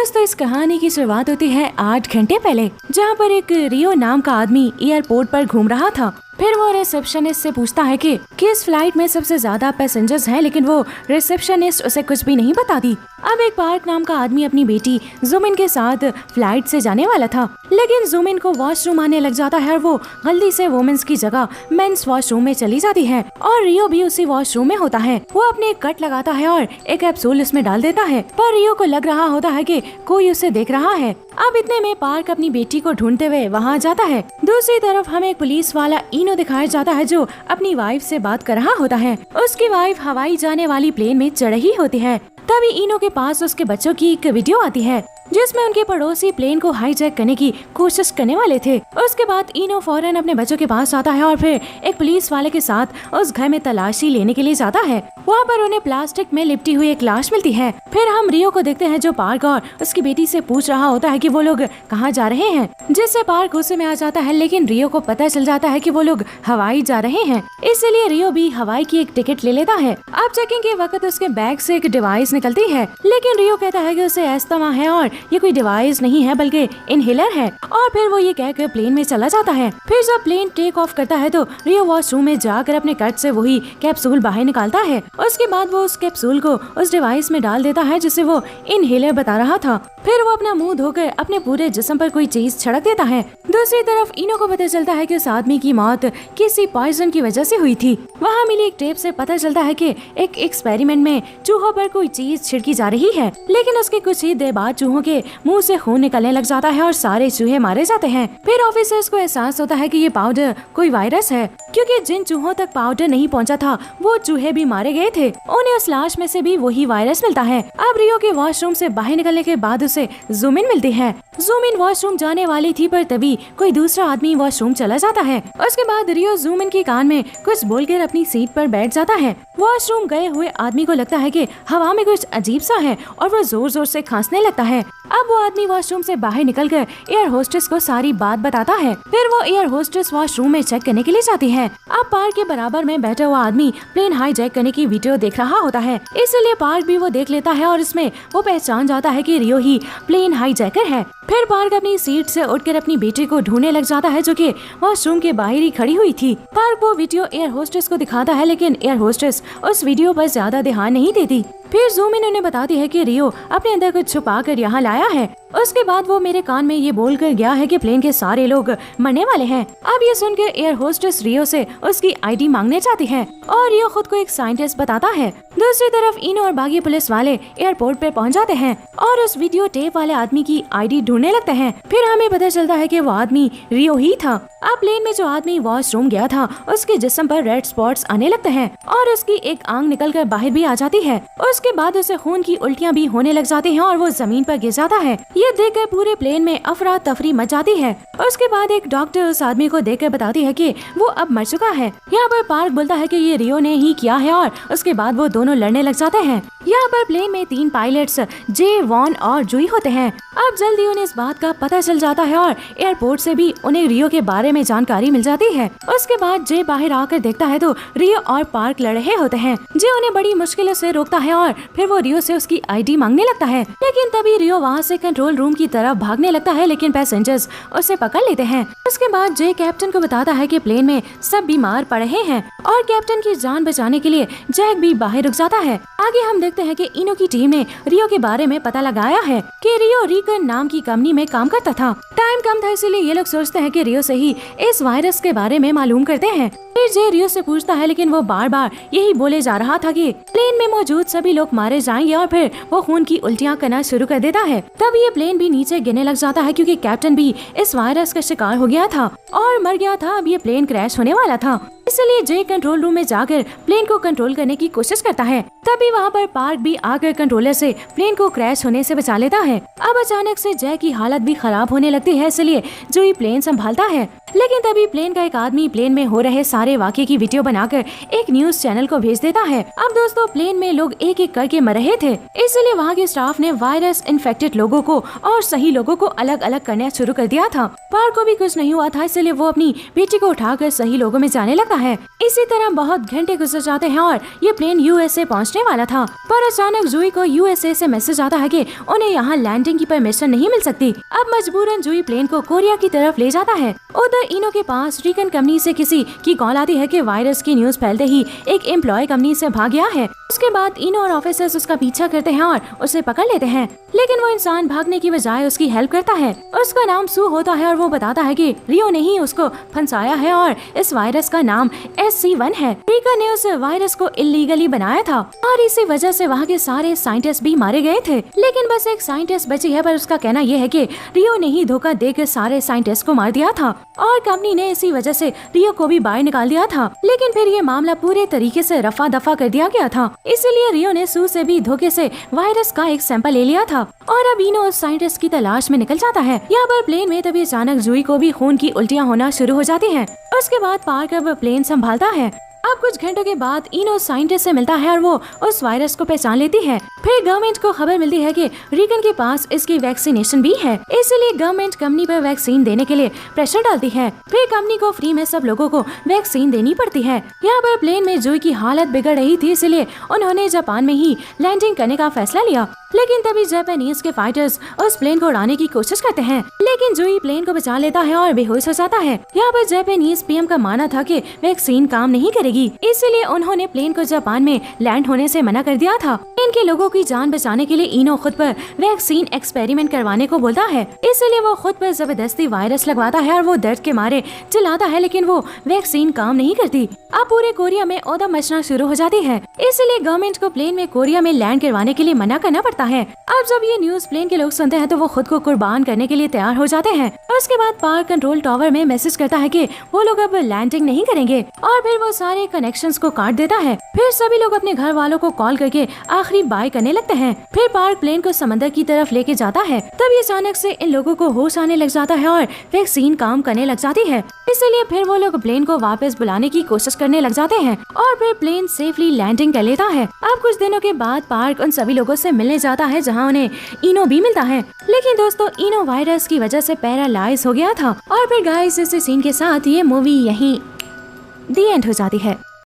दोस्तों इस कहानी की शुरुआत होती है 8 घंटे पहले, जहाँ पर एक रियो नाम का आदमी एयरपोर्ट पर घूम रहा था। फिर वो रिसेप्शनिस्ट से पूछता है कि किस फ्लाइट में सबसे ज्यादा पैसेंजर्स हैं, लेकिन वो रिसेप्शनिस्ट उसे कुछ भी नहीं बताती। अब एक पार्क नाम का आदमी अपनी बेटी जुमिन के साथ फ्लाइट से जाने वाला था, लेकिन जुमिन को वॉशरूम आने लग जाता है और वो गलती से वुमेन्स की जगह मेंस वॉशरूम में चली जाती है और रियो भी उसी वॉशरूम में होता है। वो अपने एक कट लगाता है और एक कैप्सूल उसमें डाल देता है, पर रियो को लग रहा होता है कि कोई उसे देख रहा है। अब इतने में पार्क अपनी बेटी को ढूंढते हुए वहाँ जाता है। दूसरी तरफ हमें एक पुलिस वाला इनो दिखाया जाता है जो अपनी वाइफ से बात कर रहा होता है। उसकी वाइफ हवाई जाने वाली प्लेन में चढ़ रही होती है। तभी इनो के पास उसके बच्चों की एक वीडियो आती है जिसमें उनके पड़ोसी प्लेन को हाईजैक करने की कोशिश करने वाले थे। उसके बाद इनो फौरन अपने बच्चों के पास आता है और फिर एक पुलिस वाले के साथ उस घर में तलाशी लेने के लिए जाता है। वहाँ पर उन्हें प्लास्टिक में लिपटी हुई एक लाश मिलती है। फिर हम रियो को देखते हैं जो पार्क और उसकी बेटी से पूछ रहा होता है कि वो लोग कहाँ जा रहे हैं, जिससे पार्क गुस्से में आ जाता है। लेकिन रियो को पता चल जाता है कि वो लोग हवाई जा रहे हैं, इसलिए रियो भी हवाई की एक टिकट ले लेता है। अब चेकिंग के वक्त उसके बैग से एक डिवाइस निकलती है, लेकिन रियो कहता है कि उसे अस्थमा है और ये कोई डिवाइस नहीं है बल्कि इनहेलर है, और फिर वो ये कहकर प्लेन में चला जाता है। फिर जब प्लेन टेक ऑफ करता है तो रियो वॉशरूम में जाकर अपने कट से वही कैप्सूल बाहर निकालता है। उसके बाद वो उस कैप्सूल को उस डिवाइस में डाल देता है जिसे वो इनहेलर बता रहा था। फिर वो अपना मुंह धोकर अपने पूरे जिस्म पर कोई चीज छिड़क देता है। दूसरी तरफ इनो को पता चलता है कि उस आदमी की मौत किसी पॉइजन की वजह से हुई थी। वहाँ मिली एक टेप से पता चलता है कि एक एक्सपेरिमेंट में चूहों पर कोई चीज छिड़की जा रही है, लेकिन उसके कुछ ही देर बाद चूहों के मुंह से खून निकलने लग जाता है और सारे चूहे मारे जाते हैं। फिर ऑफिसर्स को एहसास होता है कि ये पाउडर कोई वायरस है, क्योंकि जिन चूहों तक पाउडर नहीं पहुंचा था वो चूहे भी मारे गए थे। उन्हें उस लाश में से भी वही वायरस मिलता है। अब रियो के वॉशरूम से बाहर निकलने के बाद उसे जुमिन मिलती है। जुमिन वॉशरूम जाने वाली थी, पर तभी कोई दूसरा आदमी वॉशरूम चला जाता है। उसके बाद रियो जुमिन के कान में कुछ बोलकर अपनी सीट पर बैठ जाता है। वॉशरूम गए हुए आदमी को लगता है कि हवा में कुछ अजीब सा है और वो जोर जोर से खांसने लगता है। अब वो आदमी वॉशरूम से बाहर निकलकर एयर होस्टेस को सारी बात बताता है। फिर वो एयर होस्टेस वॉशरूम में चेक करने के लिए जाती है। अब पार्क के बराबर में बैठा हुआ आदमी प्लेन हाईजैक करने की वीडियो देख रहा होता है, इसलिए पार्क भी वो देख लेता है और इसमें वो पहचान जाता है कि रियो ही प्लेन हाईजैकर है। फिर पार्क अपनी सीट से उठकर अपनी बेटी को ढूंढने लग जाता है जो कि वॉशरूम के बाहर ही खड़ी हुई थी। पार्क वो वीडियो एयर होस्टेस को दिखाता है, लेकिन एयर होस्टेस उस वीडियो पर ज्यादा ध्यान नहीं देती। फिर जुमिन उन्हें बताती है कि रियो अपने अंदर कुछ छुपा कर यहाँ लाया है। उसके बाद वो मेरे कान में ये बोल कर गया है कि प्लेन के सारे लोग मरने वाले हैं। अब ये सुनकर एयर होस्टेस रियो से उसकी आईडी मांगने चाहती है और रियो खुद को एक साइंटिस्ट बताता है। दूसरी तरफ इनो और बाकी पुलिस वाले एयरपोर्ट पे पहुंच जाते हैं और उस वीडियो टेप वाले आदमी की आईडी ढूंढने लगते हैं। फिर हमें पता चलता है कि वो आदमी रियो ही था। अब प्लेन में जो आदमी वॉशरूम गया था उसके जिस्म पर रेड स्पॉट्स आने लगते हैं और उसकी एक आंख निकलकर बाहर भी आ जाती है। उसके बाद उसे खून की उल्टियां भी होने लग जाती हैं और वो जमीन पर गिर जाता है। ये देखकर पूरे प्लेन में अफरा तफरी मच जाती है। उसके बाद एक डॉक्टर उस आदमी को देखकर बताती है कि वो अब मर चुका है। यहाँ पर पार्क बोलता है कि ये रियो ने ही किया है और उसके बाद वो दोनों लड़ने लग जाते हैं। यहाँ पर प्लेन में 3 पायलट्स जे, वॉन और जूई होते हैं। अब जल्दी उन्हें इस बात का पता चल जाता है और एयरपोर्ट से भी उन्हें रियो के बारे में जानकारी मिल जाती है। उसके बाद जे बाहर आकर देखता है तो रियो और पार्क लड़ रहे होते हैं। जे उन्हें बड़ी मुश्किलों से रोकता है और फिर वो रियो से उसकी आईडी मांगने लगता है, लेकिन तभी रियो वहाँ से कंट्रोल रूम की तरफ भागने लगता है, लेकिन पैसेंजर्स उसे पकड़ लेते हैं। उसके बाद जे कैप्टन को बताता है कि प्लेन में सब बीमार पड़े हैं और कैप्टन की जान बचाने के लिए जैक भी बाहर रुक जाता है। आगे हम देखते हैं कि इनो की टीम ने रियो के बारे में पता लगाया है कि रियो रीकन नाम की कंपनी में काम करता था। टाइम कम था, इसलिए ये लोग सोचते हैं कि रियो से ही इस वायरस के बारे में मालूम करते हैं। फिर जे रियो से पूछता है, लेकिन वो बार बार यही बोले जा रहा था कि प्लेन में मौजूद सभी लोग मारे जाएंगे और फिर वो खून की उल्टियां करना शुरू कर देता है। तब ये प्लेन भी नीचे गिरने लग जाता है, क्योंकि कैप्टन भी इस वायरस का शिकार हो गया था और मर गया था। अब ये प्लेन क्रैश होने वाला था, इसलिए जे कंट्रोल रूम में जाकर प्लेन को कंट्रोल करने की कोशिश करता है। तभी वहाँ पर पार्क भी आकर कंट्रोलर से प्लेन को क्रैश होने से बचा लेता है। अब अचानक से जय की हालत भी खराब होने लगती है, इसलिए जूही प्लेन संभालता है। लेकिन तभी प्लेन का एक आदमी प्लेन में हो रहे सारे वाक़े की वीडियो बनाकर एक न्यूज चैनल को भेज देता है। अब दोस्तों प्लेन में लोग एक एक करके मर रहे थे, इसलिए वहाँ के स्टाफ ने वायरस इन्फेक्टेड लोगों को और सही लोगों को अलग अलग करना शुरू कर दिया था। पार्क को भी कुछ नहीं हुआ था, इसलिए वो अपनी बेटी को उठाकर सही लोगों में जाने लगता जाता है। इसी तरह बहुत घंटे गुजर जाते हैं और ये प्लेन यूएसए पहुंचने वाला था, पर अचानक जूही को यूएसए से मैसेज आता है कि उन्हें यहाँ लैंडिंग की परमिशन नहीं मिल सकती। अब मजबूरन जूही प्लेन को कोरिया की तरफ ले जाता है। उधर इनो के पास रिकन कंपनी से किसी की कॉल आती है कि वायरस की न्यूज फैलते ही एक एम्प्लॉय कंपनी से भाग गया है। उसके बाद इनो और ऑफिसर्स उसका पीछा करते हैं और उसे पकड़ लेते हैं, लेकिन वो इंसान भागने की बजाय उसकी हेल्प करता है। उसका नाम सू होता है और वो बताता है कि रियो ने ही उसको फंसाया है और इस वायरस का नाम SC1 है। रिका ने उस वायरस को इलीगली बनाया था और इसी वजह से वहाँ के सारे साइंटिस्ट भी मारे गए थे, लेकिन बस एक साइंटिस्ट बची है, पर उसका कहना यह है कि रियो ने ही धोखा देकर सारे साइंटिस्ट को मार दिया था और कंपनी ने इसी वजह से रियो को भी बाहर निकाल दिया था। लेकिन फिर ये मामला पूरे तरीके से रफा दफा कर दिया गया था, इसीलिए रियो ने सू से भी धोखे से वायरस का एक सैंपल ले लिया था और अब इनो उस साइंटिस्ट की तलाश में निकल जाता है। यहाँ पर प्लेन में तभी अचानक जूही को भी खून की उल्टियाँ होना शुरू हो जाती हैं। उसके बाद पार्क अब प्लेन संभालता है। अब कुछ घंटों के बाद इनो साइंटिस्ट से मिलता है और वो उस वायरस को पहचान लेती है। फिर गवर्नमेंट को खबर मिलती है कि रिकन के पास इसकी वैक्सीनेशन भी है, इसलिए गवर्नमेंट कंपनी पर वैक्सीन देने के लिए प्रेशर डालती है। फिर कंपनी को फ्री में सब लोगों को वैक्सीन देनी पड़ती है। यहाँ पर प्लेन में जूही की हालत बिगड़ रही थी, इसलिए उन्होंने जापान में ही लैंडिंग करने का फैसला लिया। लेकिन तभी जापानीज के फाइटर्स उस प्लेन को उड़ाने की कोशिश करते हैं, लेकिन जूही प्लेन को बचा लेता है और बेहोश हो जाता है। यहाँ पर जापानीज पीएम का मानना था कि वैक्सीन काम नहीं करेगी, इसलिए उन्होंने प्लेन को जापान में लैंड होने से मना कर दिया था। इनके लोगों की जान बचाने के लिए इनो खुद पर वैक्सीन एक्सपेरिमेंट करवाने को बोलता है, इसलिए वो खुद पर जबरदस्ती वायरस लगवाता है और वो दर्द के मारे चिल्लाता है, लेकिन वो वैक्सीन काम नहीं करती। अब पूरे कोरिया में औदम मचना शुरू हो जाती है, इसलिए गवर्नमेंट को प्लेन में कोरिया में लैंड करवाने के लिए मना करना पड़ता है। अब जब ये न्यूज प्लेन के लोग सुनते हैं तो वो खुद को कुर्बान करने के लिए तैयार हो जाते हैं। उसके बाद पार्क कंट्रोल टावर में मैसेज करता है कि वो लोग अब लैंडिंग नहीं करेंगे और फिर वो सारे कनेक्शंस को काट देता है। फिर सभी लोग अपने घर वालों को कॉल करके आखिरी बाय करने लगते हैं। फिर पार्क प्लेन को समंदर की तरफ लेके जाता है। तभी अचानक से इन लोगों को होश आने लग जाता है और वैक्सीन काम करने लग जाती है, इसीलिए फिर वो लोग प्लेन को वापस बुलाने की कोशिश करने लग जाते हैं और फिर प्लेन सेफली लैंडिंग कर लेता है। अब कुछ दिनों के बाद पार्क उन सभी लोगों से मिलने जाता है जहां उन्हें इनो भी मिलता है, लेकिन दोस्तों इनो वायरस की वजह से पैरालाइज हो गया था। और फिर गाइस इस सीन के साथ ये मूवी यहीं दी एंड हो जाती है।